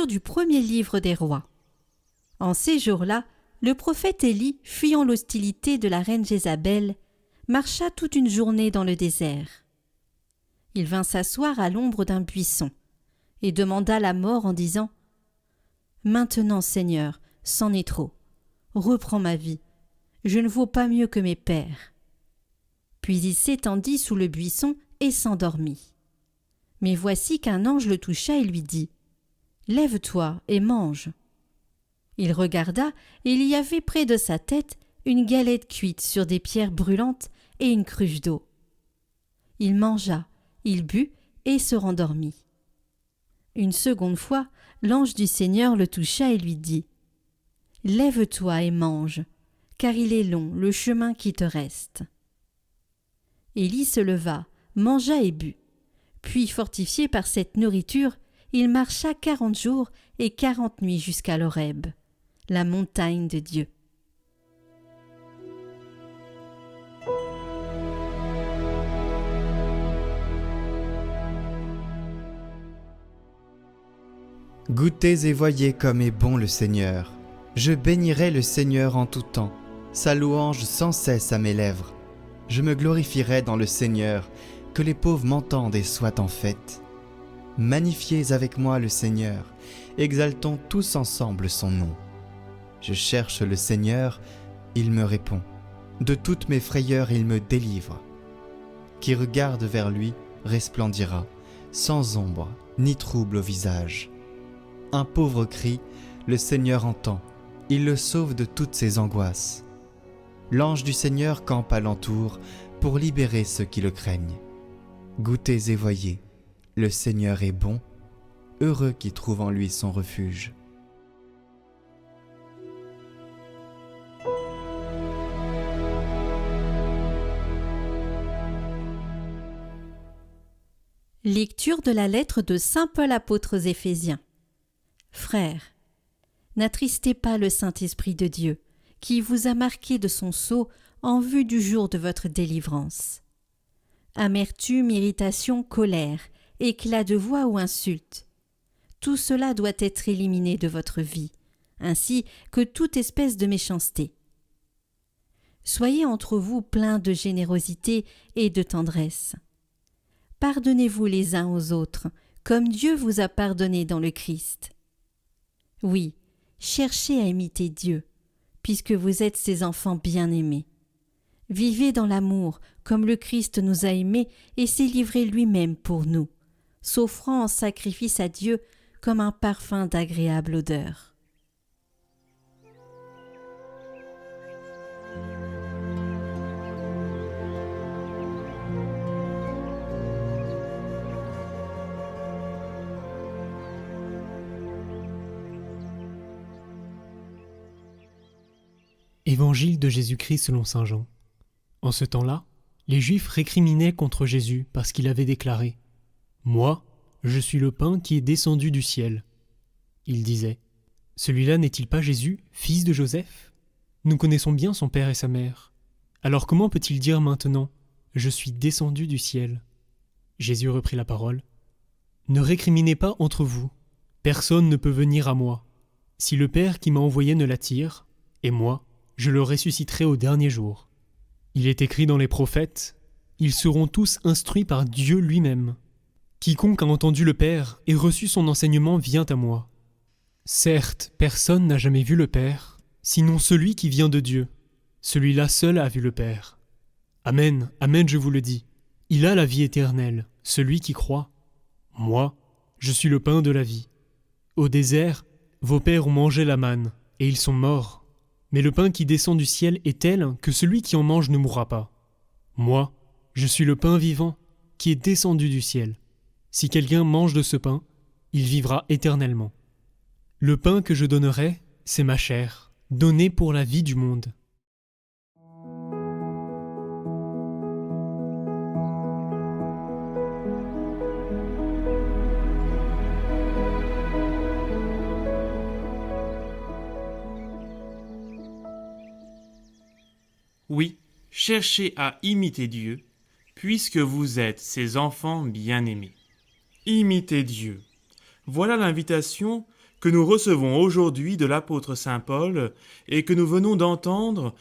Lecture du premier livre des rois. En ces jours-là, le prophète Élie, fuyant l'hostilité de la reine Jézabel, marcha toute une journée dans le désert. Il vint s'asseoir à l'ombre d'un buisson et demanda la mort en disant « Maintenant, Seigneur, c'en est trop. Reprends ma vie. Je ne vaux pas mieux que mes pères. » Puis il s'étendit sous le buisson et s'endormit. Mais voici qu'un ange le toucha et lui dit « Lève-toi et mange. » Il regarda et il y avait près de sa tête une galette cuite sur des pierres brûlantes et une cruche d'eau. Il mangea, il but et se rendormit. Une seconde fois, l'ange du Seigneur le toucha et lui dit « Lève-toi et mange, car il est long le chemin qui te reste. » Élie se leva, mangea et but. Puis, fortifié par cette nourriture, il marcha 40 jours et 40 nuits jusqu'à l'Horeb, la montagne de Dieu. Goûtez et voyez comme est bon le Seigneur. Je bénirai le Seigneur en tout temps, sa louange sans cesse à mes lèvres. Je me glorifierai dans le Seigneur, que les pauvres m'entendent et soient en fête. Magnifiez avec moi le Seigneur, exaltons tous ensemble son nom. Je cherche le Seigneur, il me répond. De toutes mes frayeurs il me délivre. Qui regarde vers lui resplendira, sans ombre ni trouble au visage. Un pauvre cri, le Seigneur entend, il le sauve de toutes ses angoisses. L'ange du Seigneur campe alentour pour libérer ceux qui le craignent. Goûtez et voyez, le Seigneur est bon, heureux qui trouve en lui son refuge. Lecture de la lettre de saint Paul apôtre aux Éphésiens. Frères, n'attristez pas le Saint-Esprit de Dieu, qui vous a marqué de son sceau en vue du jour de votre délivrance. Amertume, irritation, colère, éclat de voix ou insulte. Tout cela doit être éliminé de votre vie, ainsi que toute espèce de méchanceté. Soyez entre vous pleins de générosité et de tendresse. Pardonnez-vous les uns aux autres, comme Dieu vous a pardonné dans le Christ. Oui, cherchez à imiter Dieu, puisque vous êtes ses enfants bien-aimés. Vivez dans l'amour, comme le Christ nous a aimés et s'est livré lui-même pour nous, s'offrant en sacrifice à Dieu comme un parfum d'agréable odeur. Évangile de Jésus-Christ selon saint Jean. En ce temps-là, les Juifs récriminaient contre Jésus parce qu'il avait déclaré « Moi, je suis le pain qui est descendu du ciel. » Ils disaient « Celui-là n'est-il pas Jésus, fils de Joseph ? Nous connaissons bien son père et sa mère. Alors comment peut-il dire maintenant « Je suis descendu du ciel » ?» Jésus reprit la parole « Ne récriminez pas entre vous. Personne ne peut venir à moi. Si le Père qui m'a envoyé ne l'attire, et moi, je le ressusciterai au dernier jour. Il est écrit dans les prophètes, ils seront tous instruits par Dieu lui-même. Quiconque a entendu le Père et reçu son enseignement vient à moi. Certes, personne n'a jamais vu le Père, sinon celui qui vient de Dieu. Celui-là seul a vu le Père. Amen, amen, je vous le dis. Il a la vie éternelle, celui qui croit. Moi, je suis le pain de la vie. Au désert, vos pères ont mangé la manne, et ils sont morts. Mais le pain qui descend du ciel est tel que celui qui en mange ne mourra pas. Moi, je suis le pain vivant qui est descendu du ciel. Si quelqu'un mange de ce pain, il vivra éternellement. Le pain que je donnerai, c'est ma chair, donnée pour la vie du monde. Oui, cherchez à imiter Dieu, puisque vous êtes ses enfants bien-aimés. Imitez Dieu. Voilà l'invitation que nous recevons aujourd'hui de l'apôtre saint Paul et que nous venons d'entendre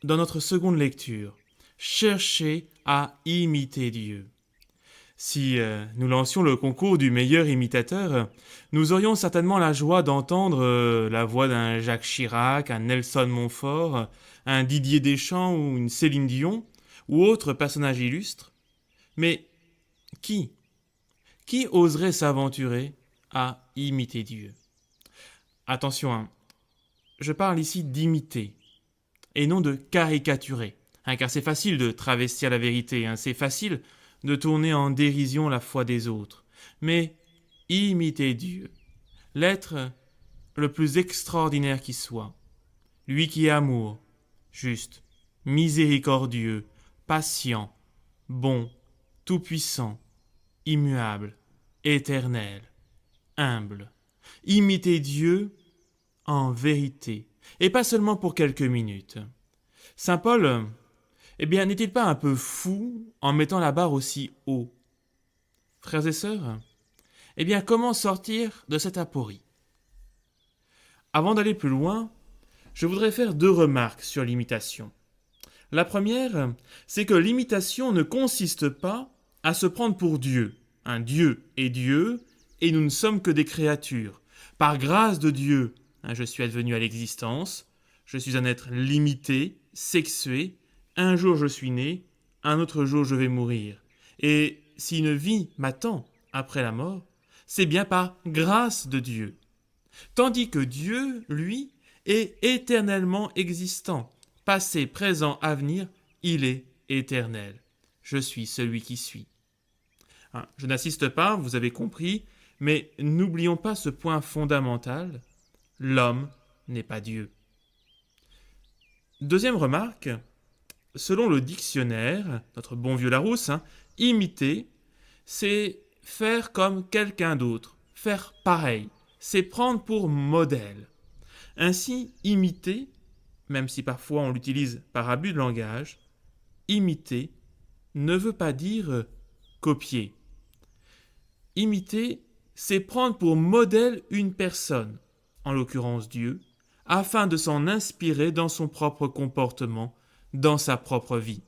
dans notre seconde lecture. Cherchez à imiter Dieu. Si nous lancions le concours du meilleur imitateur, nous aurions certainement la joie d'entendre la voix d'un Jacques Chirac, un Nelson Montfort, un Didier Deschamps ou une Céline Dion, ou autre personnage illustre. Mais qui oserait s'aventurer à imiter Dieu? Attention, hein, je parle ici d'imiter, et non de caricaturer, car c'est facile de travestir la vérité, c'est facile de tourner en dérision la foi des autres. Mais imiter Dieu, l'être le plus extraordinaire qui soit, lui qui est amour, juste, miséricordieux, patient, bon, tout-puissant, immuable, éternel, humble. Imiter Dieu en vérité, et pas seulement pour quelques minutes. Saint Paul, n'est-il pas un peu fou en mettant la barre aussi haut? Frères et sœurs, comment sortir de cette aporie? Avant d'aller plus loin, je voudrais faire 2 remarques sur l'imitation. La première, c'est que l'imitation ne consiste pas à se prendre pour Dieu. Un Dieu est Dieu, et nous ne sommes que des créatures. Par grâce de Dieu, je suis advenu à l'existence, je suis un être limité, sexué, un jour je suis né, un autre jour je vais mourir. Et si une vie m'attend après la mort, c'est bien par grâce de Dieu. Tandis que Dieu, lui, est éternellement existant. Passé, présent, avenir, il est éternel. Je suis celui qui suis. Je n'assiste pas, vous avez compris, mais n'oublions pas ce point fondamental, l'homme n'est pas Dieu. Deuxième remarque, selon le dictionnaire, notre bon vieux Larousse, imiter, c'est faire comme quelqu'un d'autre, faire pareil, c'est prendre pour modèle. Ainsi, imiter, même si parfois on l'utilise par abus de langage, imiter ne veut pas dire copier. Imiter, c'est prendre pour modèle une personne, en l'occurrence Dieu, afin de s'en inspirer dans son propre comportement, dans sa propre vie.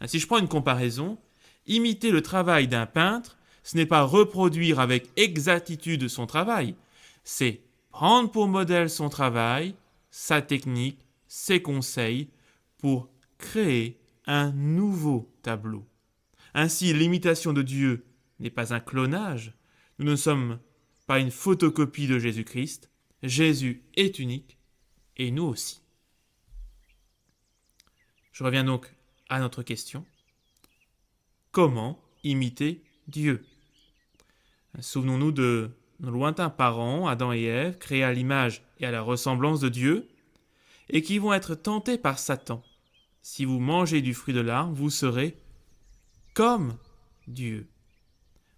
Si je prends une comparaison, imiter le travail d'un peintre, ce n'est pas reproduire avec exactitude son travail, c'est prendre pour modèle son travail, sa technique, ses conseils, pour créer un nouveau tableau. Ainsi, l'imitation de Dieu n'est pas un clonage, nous ne sommes pas une photocopie de Jésus-Christ, Jésus est unique, et nous aussi. Je reviens donc à notre question. Comment imiter Dieu? Souvenons-nous de nos lointains parents, Adam et Ève, créés à l'image et à la ressemblance de Dieu, et qui vont être tentés par Satan. Si vous mangez du fruit de l'arbre, vous serez comme Dieu.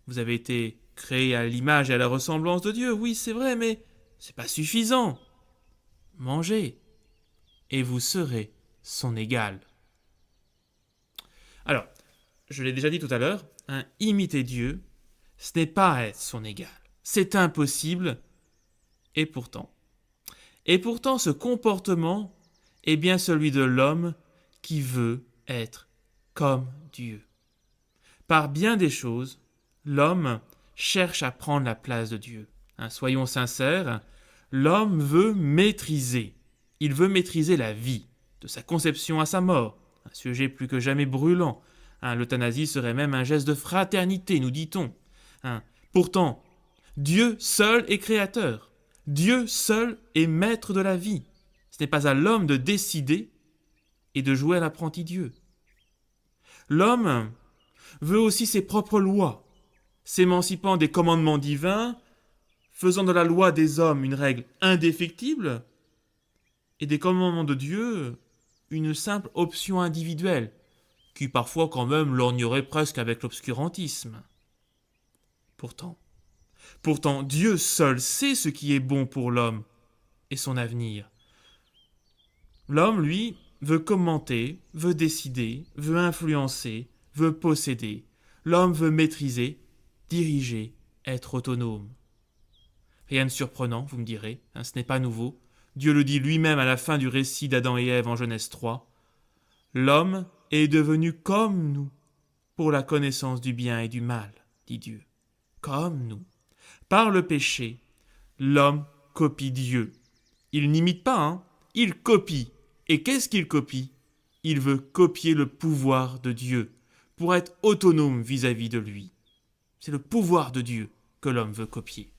Vous avez été créés à l'image et à la ressemblance de Dieu, oui, c'est vrai, mais c'est pas suffisant. Mangez, et vous serez son égal. Alors, je l'ai déjà dit tout à l'heure, imiter Dieu, ce n'est pas être son égal. C'est impossible, et pourtant ce comportement est bien celui de l'homme qui veut être comme Dieu. Par bien des choses, l'homme cherche à prendre la place de Dieu. Soyons sincères, l'homme veut maîtriser. Il veut maîtriser la vie, de sa conception à sa mort. Un sujet plus que jamais brûlant. L'euthanasie serait même un geste de fraternité, nous dit-on. Pourtant, Dieu seul est créateur. Dieu seul est maître de la vie. Ce n'est pas à l'homme de décider et de jouer à l'apprenti Dieu. L'homme veut aussi ses propres lois, s'émancipant des commandements divins, faisant de la loi des hommes une règle indéfectible et des commandements de Dieu une simple option individuelle, qui parfois quand même lorgnerait presque avec l'obscurantisme. Pourtant, Dieu seul sait ce qui est bon pour l'homme et son avenir. L'homme, lui, veut commenter, veut décider, veut influencer, veut posséder. L'homme veut maîtriser, diriger, être autonome. Rien de surprenant, vous me direz, ce n'est pas nouveau. Dieu le dit lui-même à la fin du récit d'Adam et Ève en Genèse 3. L'homme est devenu comme nous pour la connaissance du bien et du mal, dit Dieu. Comme nous. Par le péché, l'homme copie Dieu. Il n'imite pas, il copie. Et qu'est-ce qu'il copie ? Il veut copier le pouvoir de Dieu pour être autonome vis-à-vis de lui. C'est le pouvoir de Dieu que l'homme veut copier.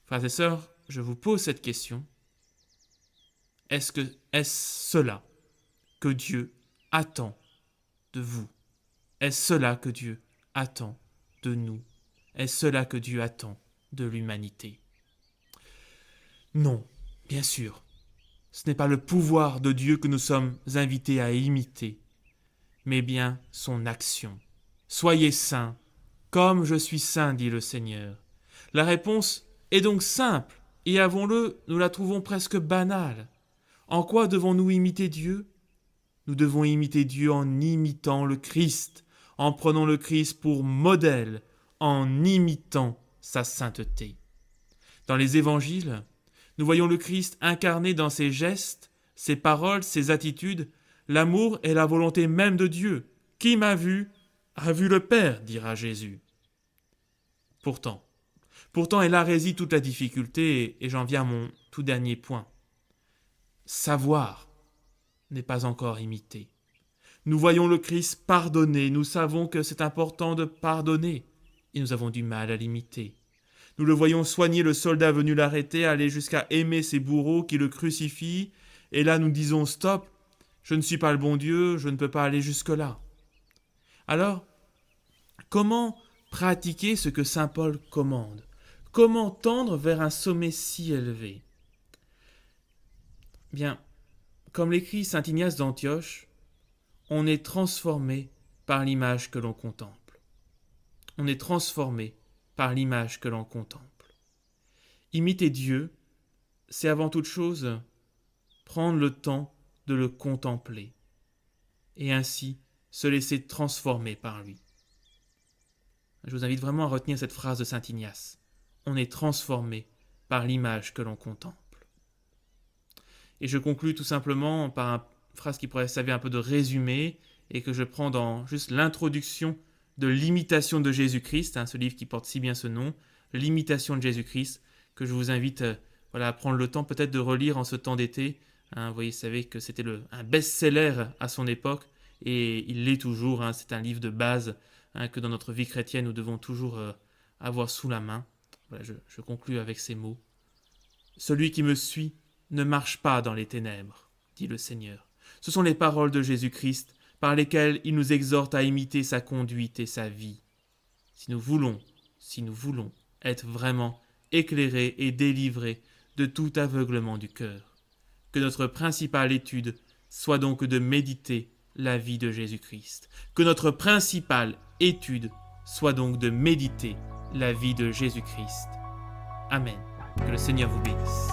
Frères et sœurs, je vous pose cette question. Est-ce cela que Dieu attend de vous ? Est-ce cela que Dieu attend de nous ? Est-ce cela que Dieu attend de l'humanité ? Non, bien sûr. Ce n'est pas le pouvoir de Dieu que nous sommes invités à imiter, mais bien son action. Soyez saints, comme je suis saint, dit le Seigneur. La réponse est donc simple, et avouons-le, nous la trouvons presque banale. En quoi devons-nous imiter Dieu ? Nous devons imiter Dieu en imitant le Christ, en prenant le Christ pour modèle, en imitant sa sainteté. Dans les évangiles, nous voyons le Christ incarné dans ses gestes, ses paroles, ses attitudes, l'amour et la volonté même de Dieu. Qui m'a vu, a vu le Père, dira Jésus. Pourtant est là réside toute la difficulté, et j'en viens à mon tout dernier point. Savoir n'est pas encore imité. Nous voyons le Christ pardonner, nous savons que c'est important de pardonner, et nous avons du mal à l'imiter. Nous le voyons soigner le soldat venu l'arrêter, aller jusqu'à aimer ses bourreaux qui le crucifient, et là nous disons « Stop, je ne suis pas le bon Dieu, je ne peux pas aller jusque-là ». Alors, comment pratiquer ce que saint Paul commande ? Comment tendre vers un sommet si élevé ? Bien, comme l'écrit saint Ignace d'Antioche, on est transformé par l'image que l'on contemple. On est transformé par l'image que l'on contemple. Imiter Dieu, c'est avant toute chose prendre le temps de le contempler et ainsi se laisser transformer par lui. Je vous invite vraiment à retenir cette phrase de saint Ignace. On est transformé par l'image que l'on contemple. Et je conclus tout simplement par une phrase qui pourrait servir un peu de résumé et que je prends dans juste l'introduction de l'imitation de Jésus-Christ, ce livre qui porte si bien ce nom, l'imitation de Jésus-Christ, que je vous invite à prendre le temps peut-être de relire en ce temps d'été. Vous savez que c'était un best-seller à son époque et il l'est toujours. C'est un livre de base que dans notre vie chrétienne nous devons toujours avoir sous la main. Voilà, je conclus avec ces mots. « Celui qui me suit ne marche pas dans les ténèbres, dit le Seigneur. Ce sont les paroles de Jésus-Christ par lesquelles il nous exhorte à imiter sa conduite et sa vie. Si nous voulons être vraiment éclairés et délivrés de tout aveuglement du cœur, que notre principale étude soit donc de méditer la vie de Jésus-Christ. Que notre principale étude soit donc de méditer la vie de Jésus-Christ. Amen. Que le Seigneur vous bénisse.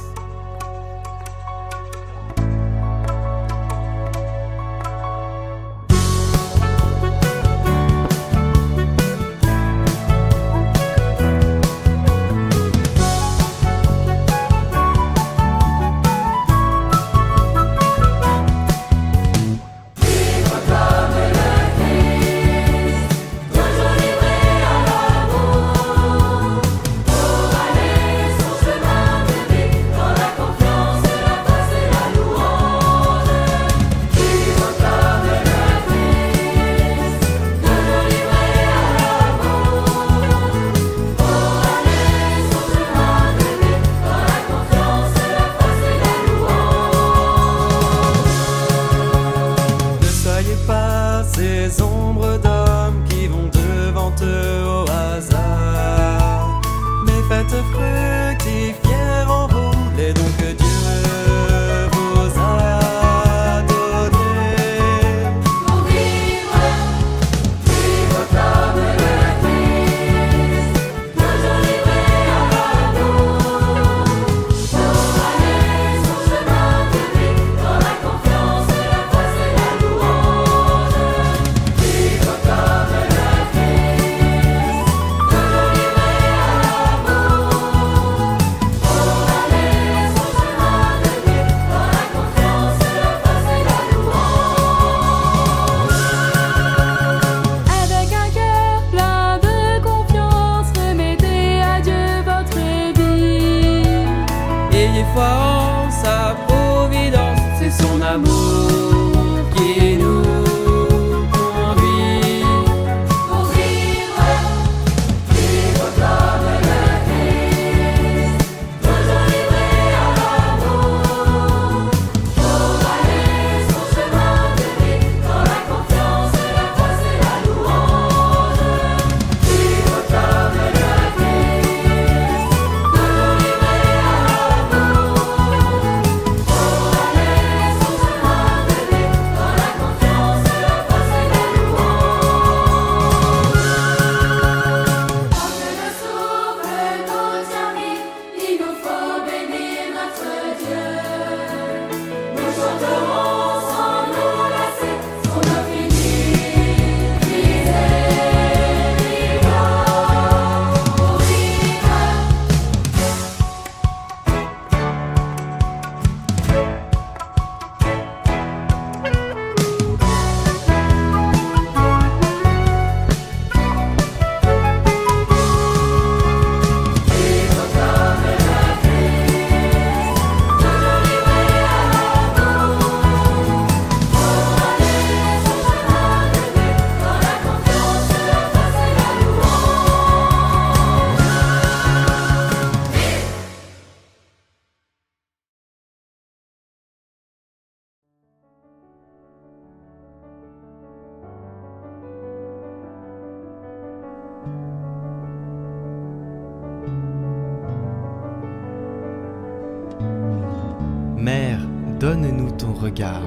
donne-nous ton regard.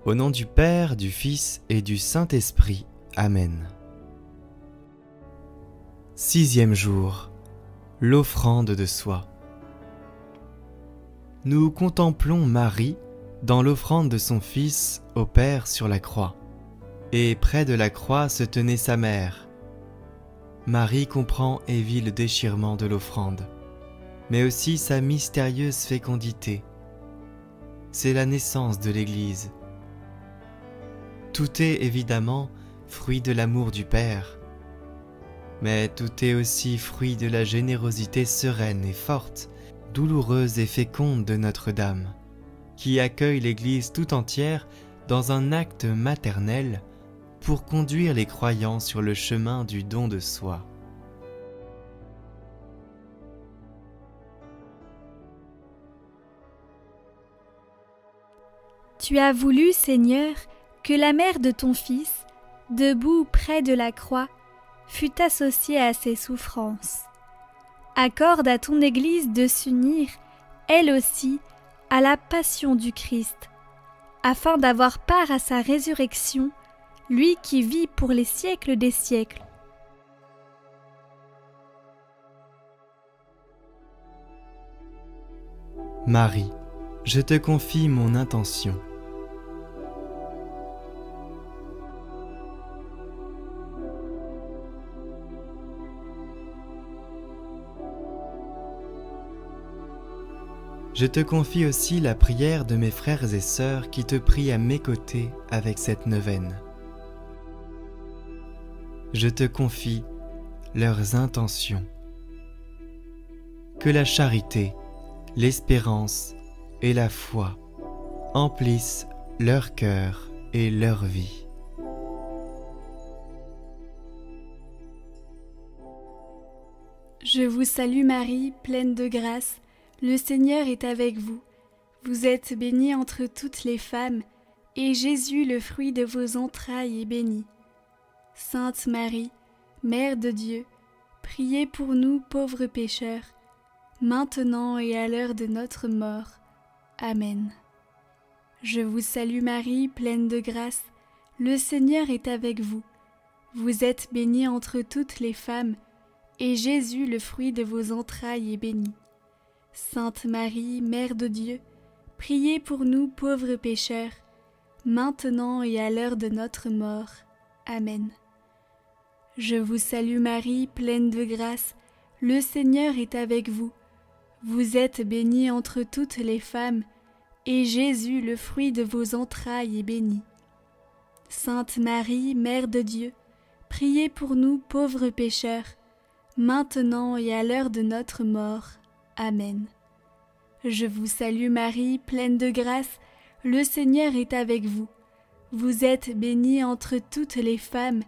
Au nom du Père, du Fils et du Saint-Esprit. Amen. 6e jour, l'offrande de soi. Nous contemplons Marie dans l'offrande de son Fils au Père sur la croix. Et près de la croix se tenait sa mère. Marie comprend et vit le déchirement de l'offrande, mais aussi sa mystérieuse fécondité. C'est la naissance de l'Église. Tout est évidemment fruit de l'amour du Père, mais tout est aussi fruit de la générosité sereine et forte, douloureuse et féconde de Notre-Dame, qui accueille l'Église tout entière dans un acte maternel pour conduire les croyants sur le chemin du don de soi. Tu as voulu, Seigneur, que la mère de ton Fils, debout près de la croix, fût associée à ses souffrances. Accorde à ton Église de s'unir, elle aussi, à la passion du Christ, afin d'avoir part à sa résurrection, lui qui vit pour les siècles des siècles. Marie, je te confie mon intention. Je te confie aussi la prière de mes frères et sœurs qui te prient à mes côtés avec cette neuvaine. Je te confie leurs intentions. Que la charité, l'espérance et la foi emplissent leur cœur et leur vie. Je vous salue Marie, pleine de grâce, le Seigneur est avec vous. Vous êtes bénie entre toutes les femmes, et Jésus, le fruit de vos entrailles, est béni. Sainte Marie, Mère de Dieu, priez pour nous pauvres pécheurs, maintenant et à l'heure de notre mort. Amen. Je vous salue Marie, pleine de grâce, le Seigneur est avec vous. Vous êtes bénie entre toutes les femmes, et Jésus, le fruit de vos entrailles, est béni. Sainte Marie, Mère de Dieu, priez pour nous pauvres pécheurs, maintenant et à l'heure de notre mort. Amen. Je vous salue Marie, pleine de grâce, le Seigneur est avec vous. Vous êtes bénie entre toutes les femmes, et Jésus, le fruit de vos entrailles, est béni. Sainte Marie, Mère de Dieu, priez pour nous pauvres pécheurs, maintenant et à l'heure de notre mort. Amen. Je vous salue Marie, pleine de grâce, le Seigneur est avec vous. Vous êtes bénie entre toutes les femmes,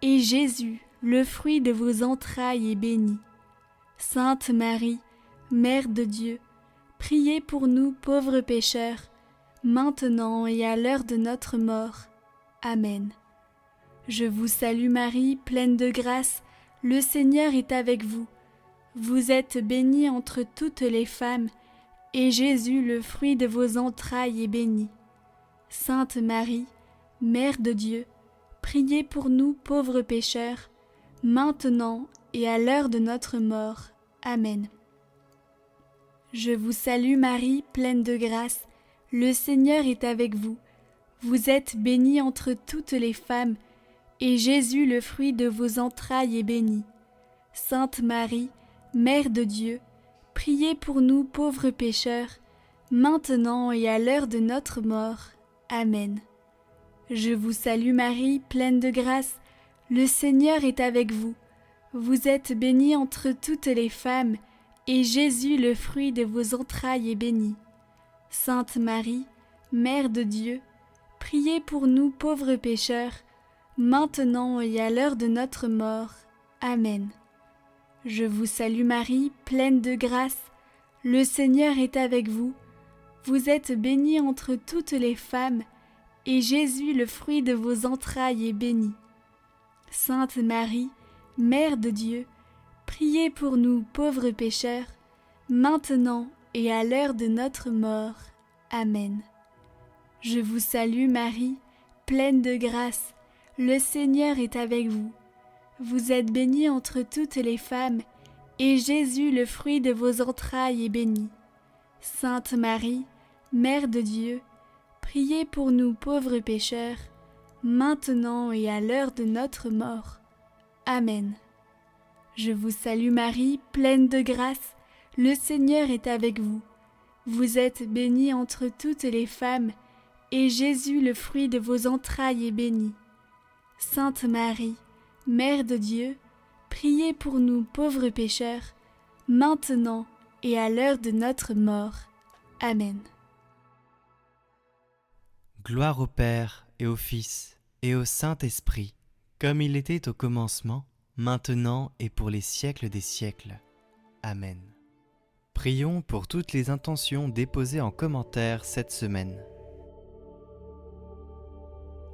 et Jésus, le fruit de vos entrailles, est béni. Sainte Marie, Mère de Dieu, priez pour nous pauvres pécheurs, maintenant et à l'heure de notre mort. Amen. Je vous salue Marie, pleine de grâce, le Seigneur est avec vous. Vous êtes bénie entre toutes les femmes, et Jésus, le fruit de vos entrailles, est béni. Sainte Marie, Mère de Dieu, priez pour nous pauvres pécheurs, maintenant et à l'heure de notre mort. Amen. Je vous salue Marie, pleine de grâce, le Seigneur est avec vous. Vous êtes bénie entre toutes les femmes, et Jésus, le fruit de vos entrailles, est béni. Sainte Marie, Mère de Dieu, priez pour nous pauvres pécheurs, maintenant et à l'heure de notre mort. Amen. Je vous salue Marie, pleine de grâce, le Seigneur est avec vous. Vous êtes bénie entre toutes les femmes, et Jésus, le fruit de vos entrailles, est béni. Sainte Marie, Mère de Dieu, priez pour nous pauvres pécheurs, maintenant et à l'heure de notre mort. Amen. Je vous salue Marie, pleine de grâce, le Seigneur est avec vous. Vous êtes bénie entre toutes les femmes, et Jésus, le fruit de vos entrailles, est béni. Sainte Marie, Mère de Dieu, priez pour nous pauvres pécheurs, maintenant et à l'heure de notre mort. Amen. Je vous salue Marie, pleine de grâce, le Seigneur est avec vous. Vous êtes bénie entre toutes les femmes, et Jésus, le fruit de vos entrailles, est béni. Sainte Marie, Mère de Dieu, priez pour nous pauvres pécheurs, maintenant et à l'heure de notre mort. Amen. Je vous salue Marie, pleine de grâce, le Seigneur est avec vous. Vous êtes bénie entre toutes les femmes, et Jésus, le fruit de vos entrailles, est béni. Sainte Marie, Mère de Dieu, priez pour nous pauvres pécheurs, maintenant et à l'heure de notre mort. Amen. Gloire au Père et au Fils et au Saint-Esprit, comme il était au commencement, maintenant et pour les siècles des siècles. Amen. Prions pour toutes les intentions déposées en commentaire cette semaine.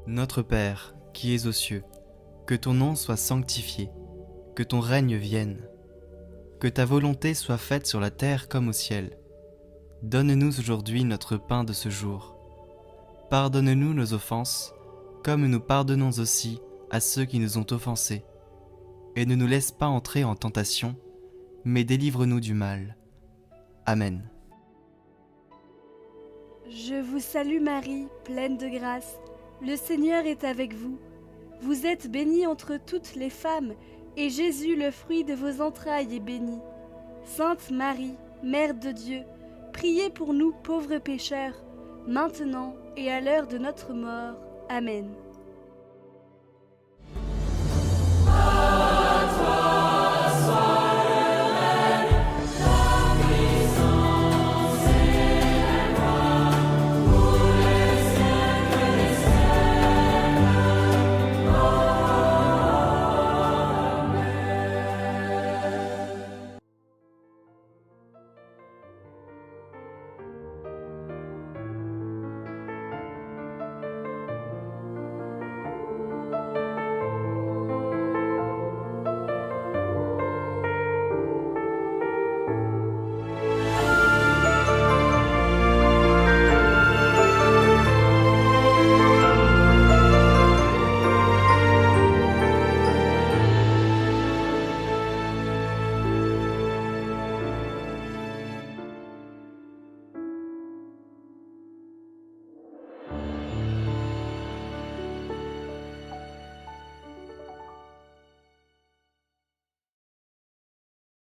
Notre Père, qui es aux cieux, que ton nom soit sanctifié, que ton règne vienne, que ta volonté soit faite sur la terre comme au ciel. Donne-nous aujourd'hui notre pain de ce jour. Pardonne-nous nos offenses, comme nous pardonnons aussi à ceux qui nous ont offensés. Et ne nous laisse pas entrer en tentation, mais délivre-nous du mal. Amen. Je vous salue Marie, pleine de grâce. Le Seigneur est avec vous. Vous êtes bénie entre toutes les femmes, et Jésus, le fruit de vos entrailles, est béni. Sainte Marie, Mère de Dieu, priez pour nous pauvres pécheurs, maintenant et à l'heure de notre mort. Amen.